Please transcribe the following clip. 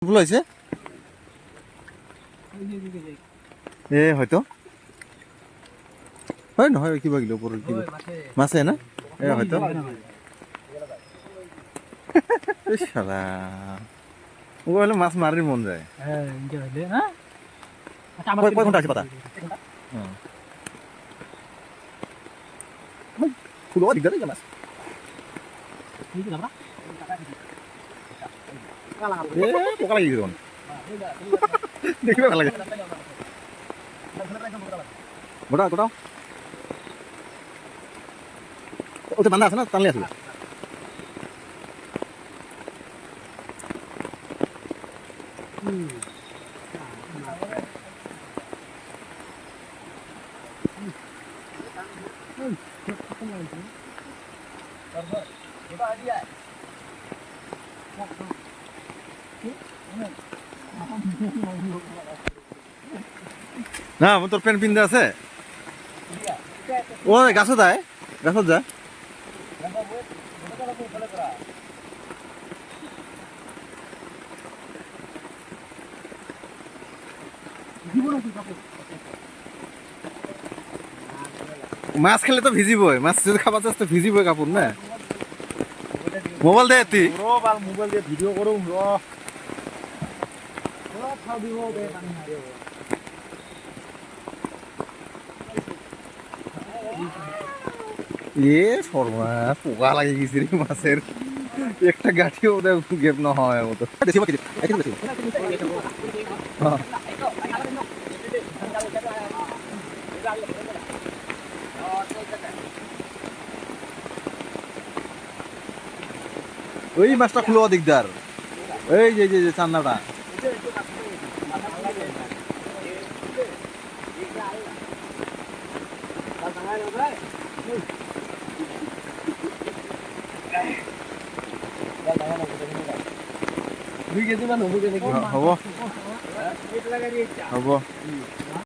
ভুল হয়েছে এ হয়তো হয় নহয় কিবা গিলো ওপৰত কিবা মাছে না এ হয়তো শালা ও হলে মাছ মারির মন যায় কয় ঘন্টা আছে পাতা ফুলো দিগদার এই মাছ পোকা লাগি গেল দেখিবে ভাল লাগে গোটা গোটাও ওতে বান্ধা আছে না টানলে আসবে না তোর পেন পিন্ধে আছে ও গাছত যায় গাছত যা মাছ খেলে তো ভিজিবই মাছ যদি খাবার চাস তো ভিজিবই কাপড় না মোবাইল দে তুই মোবাইল দিয়ে ভিডিও করো এ শর্মা পোকা লাগে গেছে রে মাছের একটা গাঠিও ওদের গেপ না হয় মতো বেশি বাকি একটু বেশি ওই মাছটা খুলো দিকদার এই যে যে চান্নাটা দুই কেজি মান হব হব